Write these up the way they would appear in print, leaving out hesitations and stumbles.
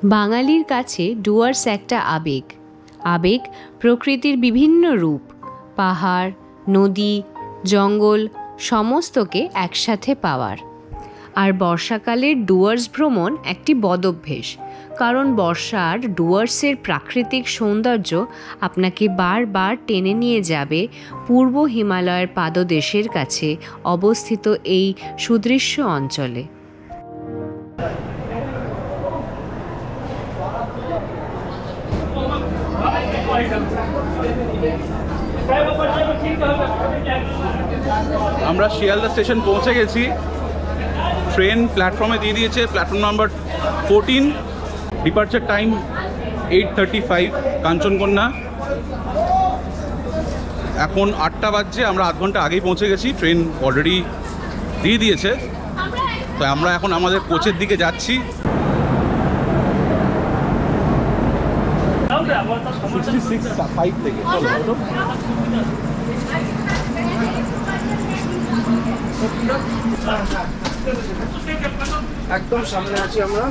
বাঙালির কাছে ডুয়ার্স একটা আবেগ। আবেগ প্রকৃতির বিভিন্ন রূপ, পাহাড়, নদী, জঙ্গল সমস্তকে একসাথে পাওয়ার। আর বর্ষাকালের ডুয়ার্স ভ্রমণ একটি বদভ্যাস, কারণ বর্ষার ডুয়ার্সের প্রাকৃতিক সৌন্দর্য আপনাকে বারবার টেনে নিয়ে যাবে পূর্ব হিমালয়ের পাদদেশের কাছে অবস্থিত এই সুদৃশ্য অঞ্চলে। আমরা শিয়ালদা স্টেশন পৌঁছে গেছি। ট্রেন প্ল্যাটফর্মে দিয়ে দিয়েছে, platform number 14। Departure time 8:35 Kanchankanya. এখন 8টা বাজছে, আমরা আধ ঘন্টা আগেই পৌঁছে গেছি। ট্রেন অলরেডি দিয়ে দিয়েছে, তো আমরা এখন আমাদের কোচের দিকে যাচ্ছি। 66.5 থেকে একদম সামনে আছি আমরা।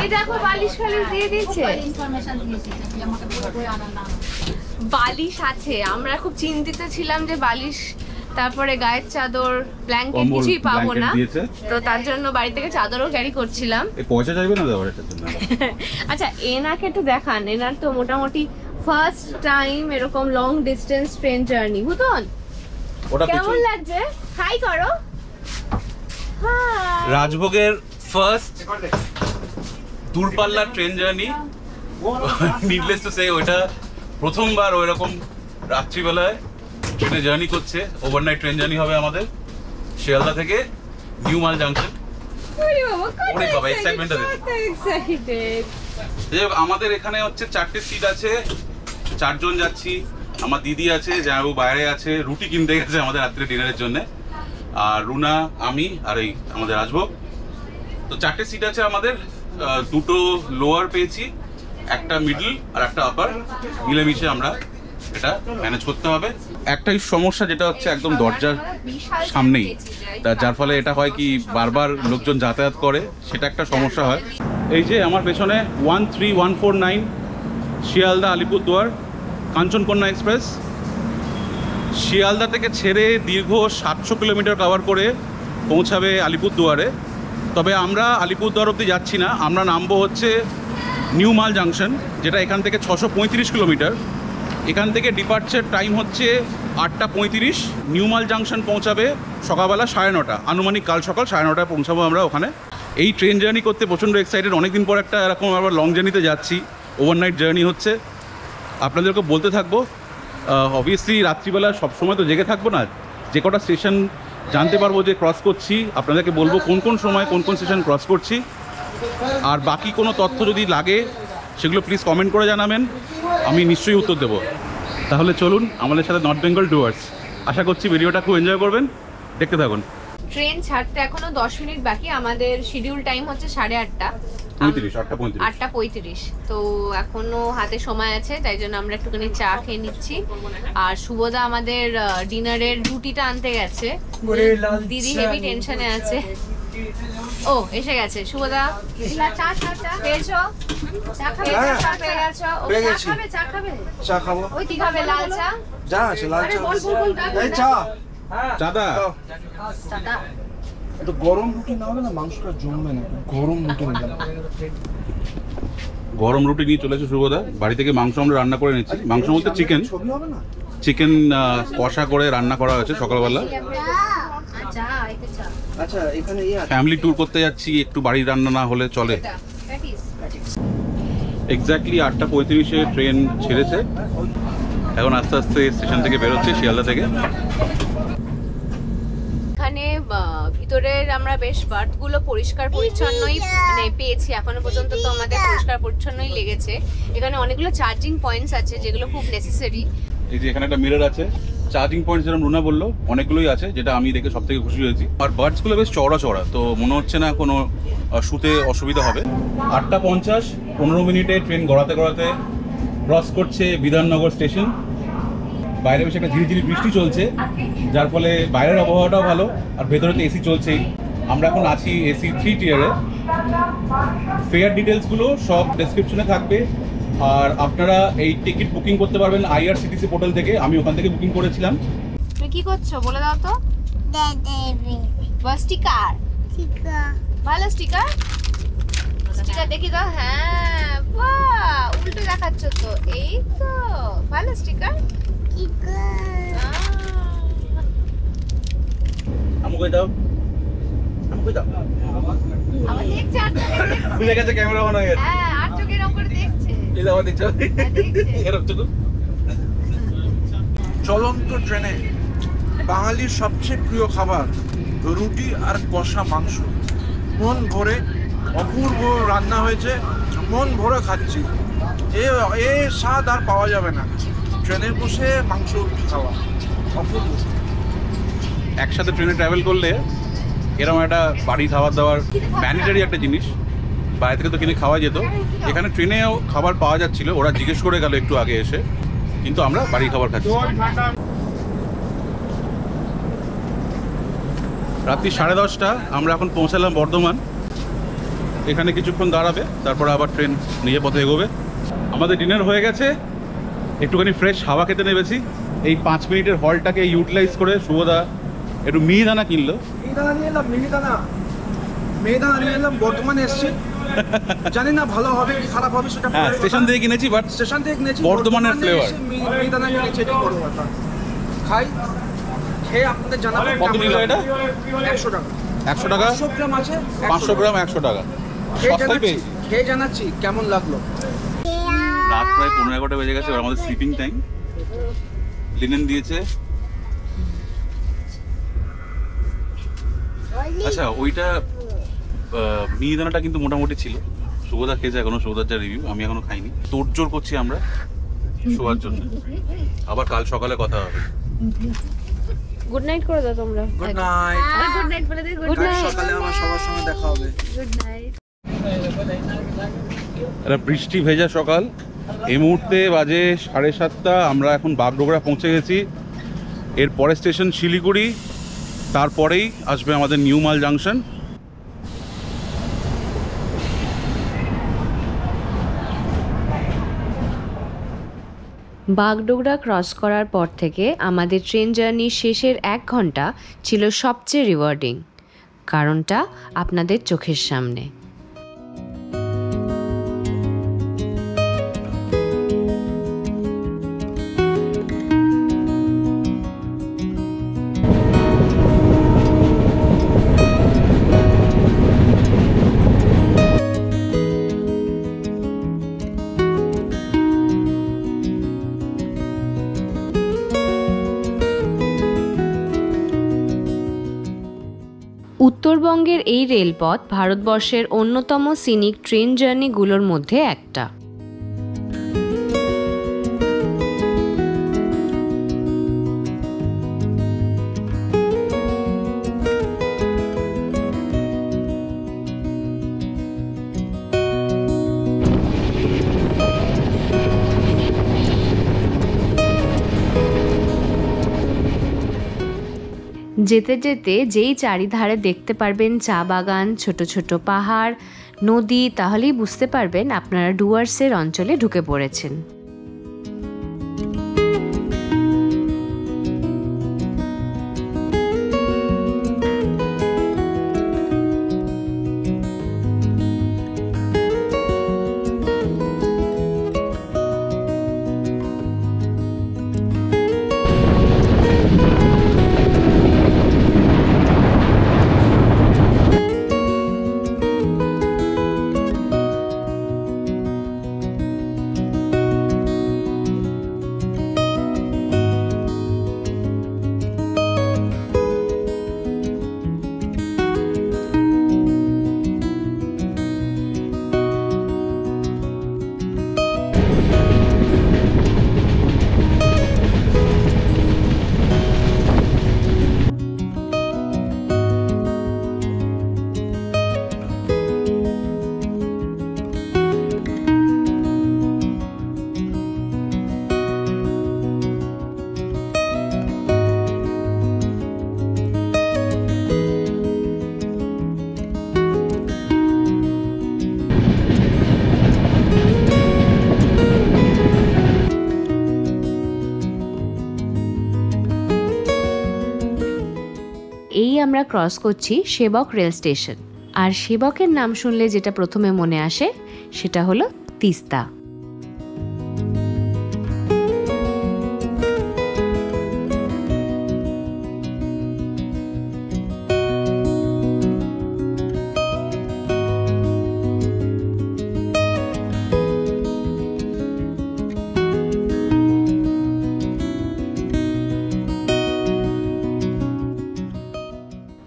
এই দেখো বালিশ ফালিশ দিয়ে দিয়েছে। বালিশ আছে, আমরা খুব চিন্তিত ছিলাম যে বালিশ, তারপরে গায়ের চাদর, ব্ল্যাঙ্কেট কিছুই পাবো না, তো তার জন্য বাড়ি থেকে চাদরও ক্যারি করছিলাম। পয়সা চাইবে না দেওয়ার এটার জন্য। আচ্ছা, এনাকে একটু দেখান, এনার তো মোটামুটি ফার্স্ট টাইম এরকম লং ডিস্টেন্স ট্রেন জার্নি। ভূতন কেমন লাগছে? হাই করো। হাই। রাজভোগের ফার্স্ট দূরপাল্লার train journey. Needless to say ওইটা প্রথমবার ওইরকম রাত্রিবেলায় ট্রেনে জার্নি করছে। ওভারনাইট ট্রেন জার্নি হবে আমাদের শিয়ালদা থেকে নিউ মাল জাংশন। ওরে বাবা, এক্সাইটমেন্ট আছে। আমাদের এখানে হচ্ছে 4টে সিট আছে, 4 জন যাচ্ছি। আমার দিদি আছে, জামাইবাবু বাইরে আছে, রুটি কিনতে গেছে আমাদের রাত্রে ডিনারের জন্য। আর রুনা, আমি আর এই আমাদের রাজভোগ। তো 4টে সিট আছে আমাদের। 2টো লোয়ার পেয়েছি, একটা মিডল আর একটা আপার, মিলেমিশে আমরা এটা ম্যানেজ করতে হবে। একটাই সমস্যা, যেটা হচ্ছে একদম দরজার সামনেই, যার ফলে এটা হয় কি বারবার লোকজন যাতায়াত করে, সেটা একটা সমস্যা হয়। এই যে আমার পেছনে 13149 শিয়ালদা আলিপুরদুয়ার কাঞ্চনকন্যা এক্সপ্রেস। শিয়ালদা থেকে ছেড়ে দীর্ঘ 700 কিলোমিটার কভার করে পৌঁছাবে আলিপুরদুয়ারে। তবে আমরা আলিপুরদুয়ার অবধি যাচ্ছি না, আমরা নামবো হচ্ছে নিউ মাল জাংশন, যেটা এখান থেকে 635 কিলোমিটার। এখান থেকে ডিপার্চার টাইম হচ্ছে 8:35। নিউ মাল জাংশন পৌঁছাবে সকালবেলা 9:30, আনুমানিক কাল সকাল 9:30 পৌঁছাবো আমরা ওখানে। এই ট্রেন জার্নি করতে প্রচণ্ড এক্সাইটেড। অনেকদিন পর একটা এরকম আবার লং জার্নিতে যাচ্ছি, ওভারনাইট জার্নি হচ্ছে। আপনাদেরকে বলতে থাকবো। অবভিয়াসলি রাত্রিবেলা সবসময় তো জেগে থাকবো না, যে কটা স্টেশন জানতে পারবো যে ক্রস করছি, আপনাদেরকে বলবো কোন কোন সময় কোন কোন স্টেশন ক্রস করছি। আর বাকি কোনো তথ্য যদি লাগে সেগুলো প্লিজ কমেন্ট করে জানাবেন, আমি নিশ্চয়ই উত্তর দেবো। তাহলে চলুন আমাদের সাথে নর্থ বেঙ্গল ডুয়ার্স। আশা করছি ভিডিওটা খুব এনজয় করবেন, দেখতে থাকুন। ট্রেন ছাড়তে এখনো 10 মিনিট বাকি। আমাদের শিডিউল টাইম হচ্ছে 8:35। তো এখনো হাতে সময় আছে, তাই জন্য আমরা একটুখানি চা খেয়ে নিচ্ছি। আর শুভদা আমাদের ডিনারের রুটিটা আনতে গেছে। দিদি হেভি টেনশনে আছে। ও এসে গেছে শুভদা। চা পেয়েছো? চা খাবে? ওই কি খাবে? লাল চা? যা আছে লাল চা। এই চা চাদা। তো গরম রুটি না হলে না মাংসটা জমবে না। গরম রুটি নিলাম। গরম রুটি নিয়ে চলেছে শুভদা। বাড়ি থেকে মাংস আমরা রান্না করে নিচ্ছি। মাংস বলতে চিকেন, চিকেন কষা করে রান্না করা হয়েছে সকালবেলা। আচ্ছা, এখানে ফ্যামিলি ট্যুর করতে যাচ্ছি, একটু বাড়ির রান্না না হলে চলে। এক্স্যাক্টলি 8:35 ট্রেন ছেড়েছে। এখন আস্তে আস্তে স্টেশন থেকে বেরোচ্ছে শিয়ালদা থেকে। এখানে ভিতরের আমরা বেশ বার্থগুলো পরিষ্কার পরিচ্ছন্নই মানে পেয়েছি। এখনো পর্যন্ত তো আমাদের পরিষ্কার পরিচ্ছন্নই লেগেছে। এখানে অনেকগুলো চার্জিং পয়েন্টস আছে যেগুলো খুব নেসেসারি। এই যে এখানে একটা মিরর আছে, চার্জিং পয়েন্ট যেরকম রুনা বললো অনেকগুলোই আছে, যেটা আমি দেখে সব থেকে খুশি হয়েছি। আর বার্ডসগুলো বেশ চড়া চড়া, তো মনে হচ্ছে না কোনো শুতে অসুবিধা হবে। 8:50, 15 মিনিটে ট্রেন গড়াতে গড়াতে ক্রস করছে বিধাননগর স্টেশন। বাইরে বেশ একটা ঝিরিঝিরি বৃষ্টি চলছে, যার ফলে বাইরের আবহাওয়াটাও ভালো, আর ভেতরে তো এসি চলছেই। আমরা এখন আছি এসি 3 টিয়ারে। ফেয়ার ডিটেলসগুলো সব ডেসক্রিপশনে থাকবে। আর আপনারা এই টিকিট বুকিং করতে পারবেন IRCTC পোর্টাল থেকে। আমি ওখান থেকে বুকিং করেছিলাম। তুমি কি করছো বলে দাও তো। বাস স্টিকার, ভালো স্টিকার, স্টিকার দেখি দাও। হ্যাঁ, বাহ, উল্টো দেখাচ্ছ তো। এই তো ভালো স্টিকার। আমাকে দাও, আমাকে দাও। আমার দেখছে, আর চোখে দেখছে। ভুলে গেছে, ক্যামেরা অন হয়ে গেছে। হ্যাঁ, আর চোখে এরকম করে দেখছে। এই দাও, দেখছো? হ্যাঁ, দেখছে। এরকম চোখ। চলন্ত ট্রেনে বাঙালির সবচেয়ে প্রিয় খাবার রুটি আর কষা মাংস। মন ভরে অপূর্ব রান্না হয়েছে, মন ভরে খাচ্ছি। এ স্বাদ আর পাওয়া যাবে না। ট্রেনে বসে মাংস রুটি খাওয়া অপূর্ব। একসাথে ট্রেনে ট্রাভেল করলে এরকম একটা বাড়ি খাবার দাবার ম্যান্ডেটরি একটা জিনিস। বাইরে থেকে তো কিনে খাওয়া যেত, এখানে ট্রেনেও খাবার পাওয়া যাচ্ছিল। ওরা জিজ্ঞেস করে গেল একটু আগে এসে, কিন্তু আমরা বাড়ির খাবার খাচ্ছি। রাত্রি 10:30 আমরা এখন পৌঁছালাম বর্ধমান। এখানে কিছুক্ষণ দাঁড়াবে, তারপরে আবার ট্রেন নিজের পথে এগোবে। আমাদের ডিনার হয়ে গেছে, একটুখানি ফ্রেশ হাওয়া খেতে নেমেছি। এই 5 মিনিটের হলটাকে ইউটিলাইজ করে শুভদা একটু মিহিদানা কিনলো। মিহিদানা নিয়ে এলাম, মিহিদানা নিয়ে এলাম। বর্ধমানে এসছি, জানি না ভালো হবে কি খারাপ হবে সেটা। হ্যাঁ, স্টেশন থেকে কিনেছি, বাট স্টেশন থেকে কিনেছি। বর্ধমানের ফ্লেভার। মিহিদানা কিনেছি, এটা বড় কথা। খাই, খেয়ে আপনাদের জানাবো। কত নিল এটা? 100 টাকা। 100 টাকা? 500 গ্রাম আছে। 500 গ্রাম 100 টাকা। সস্তায় পেয়েছি। খেয়ে জানাচ্ছি কেমন লাগলো। রাত প্রায় 11:15 বেজে গেছে। এবার আমাদের স্লিপিং টাইম। লিনেন দিয়েছে। আচ্ছা, ওইটা মিহিদানাটা কিন্তু মোটামুটি ছিল। শুভদা খেয়েছে এখনো, শুভদার যা রিভিউ। আমি এখনো খাইনি। তোড়জোড় করছি আমরা শোয়ার জন্য। আবার কাল সকালে কথা হবে। গুড নাইট করে দাও তোমরা। Good night. গুড নাইট বলে দিই। Good night. সকালে আমার সবার সঙ্গে দেখা হবে। Good night. একটা বৃষ্টি ভেজা সকাল। এই মুহূর্তে বাজে 7:30। আমরা এখন বাগডোগরা পৌঁছে গেছি। এর পরের স্টেশন শিলিগুড়ি, তারপরেই আসবে আমাদের নিউ মাল জাংশন। বাগডোগরা ক্রস করার পর থেকে আমাদের ট্রেন জার্নির শেষের 1 ঘন্টা ছিল সবচেয়ে রিওয়ার্ডিং। কারণটা আপনাদের চোখের সামনে। উত্তরবঙ্গের এই রেলপথ ভারতবর্ষের অন্যতম সিনিক ট্রেন জার্নিগুলোর মধ্যে একটা। যেতে যেতে যেই চারিধারে দেখতে পারবেন চা বাগান, ছোট ছোট পাহাড়, নদী, তাহলেই বুঝতে পারবেন আপনারা ডুয়ার্সের অঞ্চলে ঢুকে পড়েছেন। এই আমরা ক্রস করছি সেবক রেল স্টেশন। আর সেবকের নাম শুনলে যেটা প্রথমে মনে আসে সেটা হলো তিস্তা।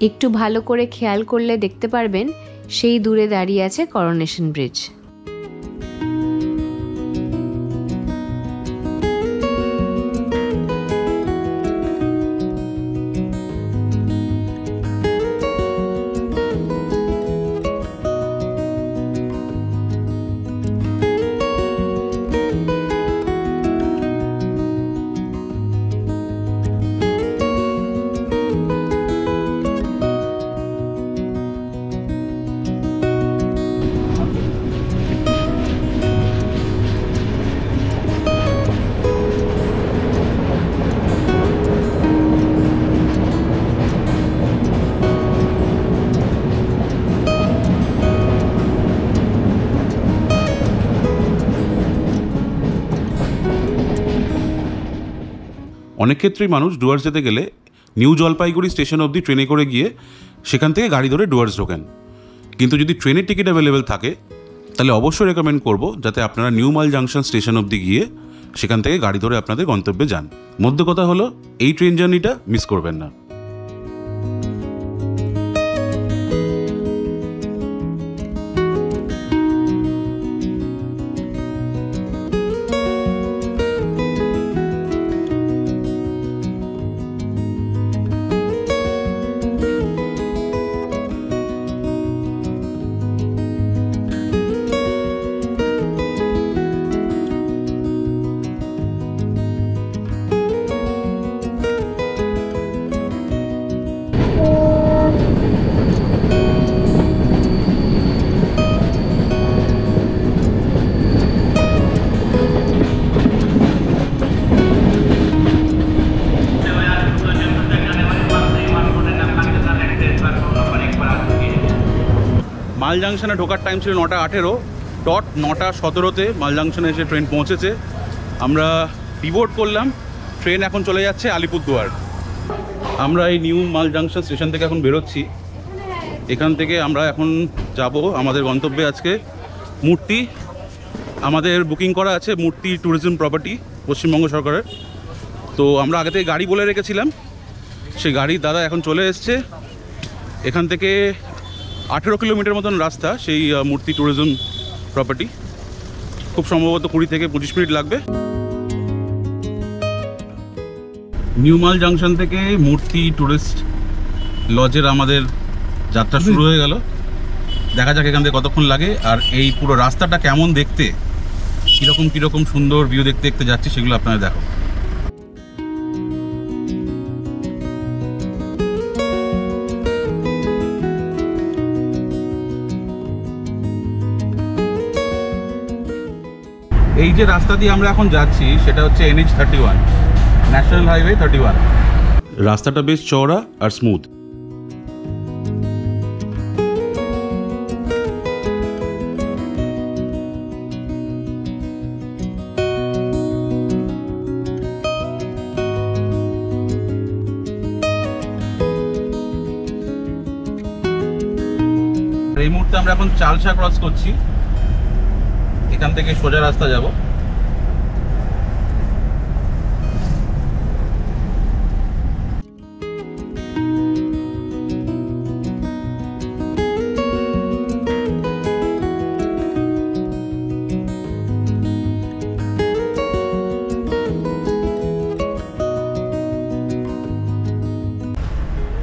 একটু ভালো করে খেয়াল করলে দেখতে পারবেন সেই দূরে দাঁড়িয়ে আছে করোনেশন ব্রিজ। অনেক ক্ষেত্রেই মানুষ ডুয়ার্স যেতে গেলে নিউ জলপাইগুড়ি স্টেশন অবধি ট্রেনে করে গিয়ে সেখান থেকে গাড়ি ধরে ডুয়ার্স ঢোকেন। কিন্তু যদি ট্রেনের টিকিট অ্যাভেলেবেল থাকে তাহলে অবশ্যই রেকমেন্ড করব যাতে আপনারা নিউ মাল জাংশন স্টেশন অবধি গিয়ে সেখান থেকে গাড়ি ধরে আপনাদের গন্তব্যে যান। মধ্য কথা হলো এই ট্রেন জার্নিটা মিস করবেন না। মাল জাংশনে ঢোকার টাইম ছিল 9:18, ডট 9:17-তে মাল জাংশনে এসে ট্রেন পৌঁছেছে। আমরা ডিবোর্ড করলাম, ট্রেন এখন চলে যাচ্ছে আলিপুরদুয়ার। আমরা এই নিউ মাল জাংশন স্টেশন থেকে এখন বেরোচ্ছি। এখান থেকে আমরা এখন যাব আমাদের গন্তব্যে আজকে মূর্তি। আমাদের বুকিং করা আছে মূর্তি ট্যুরিজম প্রপার্টি পশ্চিমবঙ্গ সরকারের। তো আমরা আগে থেকে গাড়ি বলে রেখেছিলাম, সেই গাড়ির দাদা এখন চলে এসছে। এখান থেকে 18 কিলোমিটার মতন রাস্তা সেই মূর্তি ট্যুরিজম প্রপার্টি। খুব সম্ভবত 20 থেকে 25 মিনিট লাগবে। নিউ মাল জাংশন থেকে মূর্তি ট্যুরিস্ট লজের আমাদের যাত্রা শুরু হয়ে গেল। দেখা যাক এখান থেকে কতক্ষণ লাগে আর এই পুরো রাস্তাটা কেমন দেখতে, কীরকম সুন্দর ভিউ দেখতে দেখতে যাচ্ছি সেগুলো আপনারা দেখো। এই যে রাস্তা দিয়ে আমরা এখন যাচ্ছি সেটা হচ্ছে NH31, ন্যাশনাল হাইওয়ে 31। রাস্তাটা বেশ চওড়া আর স্মুথ। এই মুহূর্তে আমরা এখন চালসা ক্রস করছি, এখান থেকে সোজা রাস্তা যাব।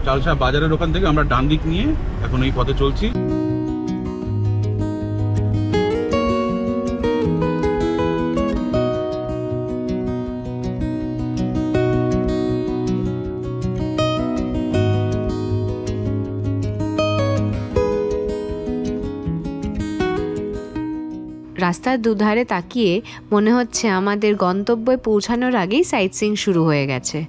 চালসা বাজারের ওখান থেকে আমরা ডান দিক নিয়ে এখন এই পথে চলছি। রাস্তার দুধারে তাকিয়ে মনে হচ্ছে আমাদের গন্তব্যে পৌঁছানোর আগেই সাইট সিইং শুরু হয়ে গেছে।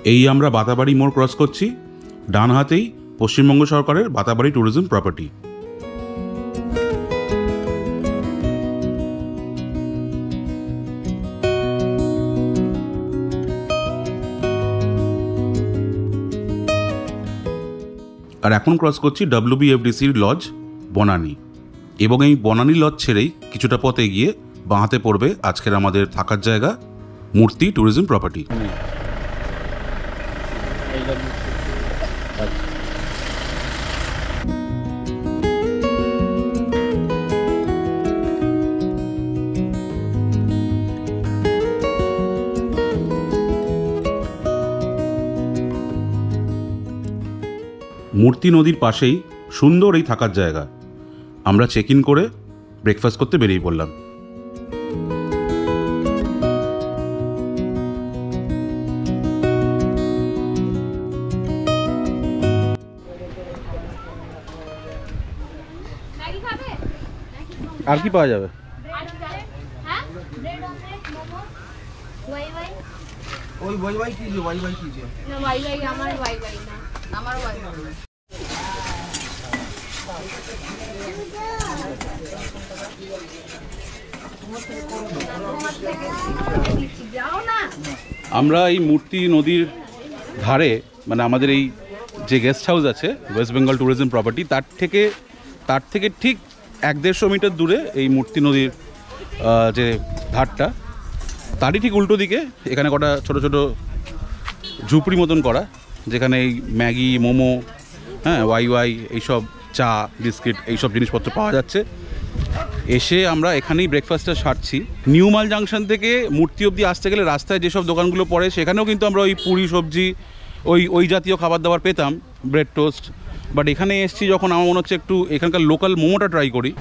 এই আমরা বাতাবাড়ি মোড় ক্রস করছি, ডান হাতেই পশ্চিমবঙ্গ সরকারের বাতাবাড়ি ট্যুরিজম প্রপার্টি। আর এখন ক্রস করছি WBFDCর লজ বনানী, এবং এই বনানী লজ ছেড়েই কিছুটা পথ এগিয়ে বাঁহাতে পড়বে আজকের আমাদের থাকার জায়গা মূর্তি ট্যুরিজম প্রপার্টি। মূর্তি নদীর পাশেই সুন্দর এই থাকার জায়গা। আমরা চেক ইন করে ব্রেকফাস্ট করতে বেরিয়ে পড়লাম। আর কি পাওয়া যাবে? ওই ওয়াই ওয়াই কি যে ওয়াই ওয়াই কি যে না ওয়াই ওয়াই আমার ওয়াই ওয়াই না, আমার ওয়াই ওয়াই। আমরা এই মূর্তি নদীর ধারে, মানে আমাদের এই যে গেস্ট হাউস আছে ওয়েস্ট বেঙ্গল ট্যুরিজম প্রপার্টি, তার থেকে ঠিক 1-150 মিটার দূরে এই মূর্তি নদীর যে ধারটা, তারই ঠিক উল্টো দিকে এখানে কটা ছোট ছোট ঝুপড়ি মতন করা, যেখানে এই ম্যাগি, মোমো, হ্যাঁ, ওয়াই ওয়াই, এইসব চা, বিস্কিট, এইসব জিনিসপত্র পাওয়া যাচ্ছে। এসে আমরা এখানেই ব্রেকফাস্টটা সারছি। নিউ মাল জাংশন থেকে মূর্তি অবধি আসতে গেলে রাস্তায় যেসব দোকানগুলো পড়ে সেখানেও কিন্তু আমরা ওই পুরি, সবজি, ওই জাতীয় খাবার দাবার পেতাম, ব্রেড টোস্ট। বাট এখানে এসছি যখন, আমার মনে হচ্ছে একটু এখানকার লোকাল মোমোটা ট্রাই করি।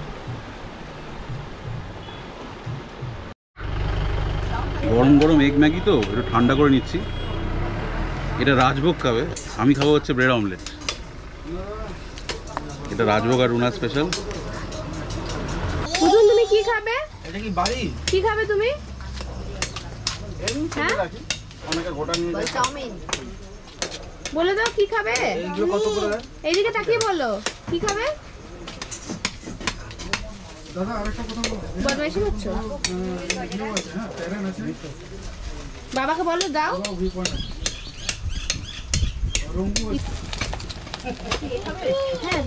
গরম গরম এগ ম্যাগি তো একটু ঠান্ডা করে নিচ্ছি। এটা রাজভোগ খাবে, আমি খাবো হচ্ছে ব্রেড অমলেট। এটা রাজভোগ আর রুনা স্পেশাল। পুতুল তুমি কি খাবে? এটা কি বাড়ি? কি খাবে তুমি? হ্যাঁ, অনেকে গোটা নিয়ে যায়। চাউমিন বলে দাও কি খাবে? এইগুলো কত করে? এইদিকে তাকিয়ে বলো কি খাবে। দাদা আরেকটা কথা বলো। বদমাইশি করছো? বাবাকে বলো দাও। হ্যাঁ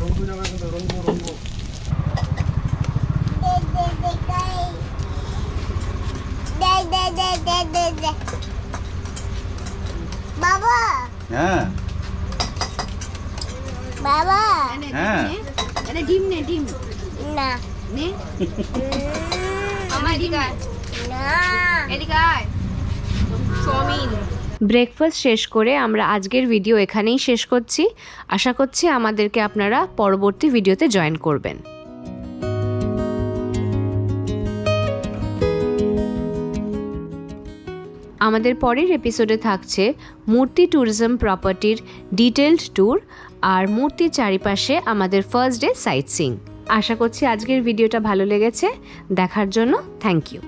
রঙ্গু যাবে কিন্তু রঙ্গু বাবা হ্যাঁ বাবা হ্যাঁ, এটা ডিম নে, ডিম না নে। আমার এদিকে আয়, না এদিকে আয়। চাউমিন। ব্রেকফাস্ট শেষ করে আমরা আজকের ভিডিও এখানেই শেষ করছি। আশা করছি আমাদেরকে আপনারা পরবর্তী ভিডিওতে জয়েন করবেন। আমাদের পরের এপিসোডে থাকছে মূর্তি ট্যুরিজম প্রপার্টির ডিটেলড ট্যুর আর মূর্তির চারিপাশে আমাদের ফার্স্ট ডে সাইট সিইং। আশা করছি আজকের ভিডিওটা ভালো লেগেছে। দেখার জন্য থ্যাংক ইউ।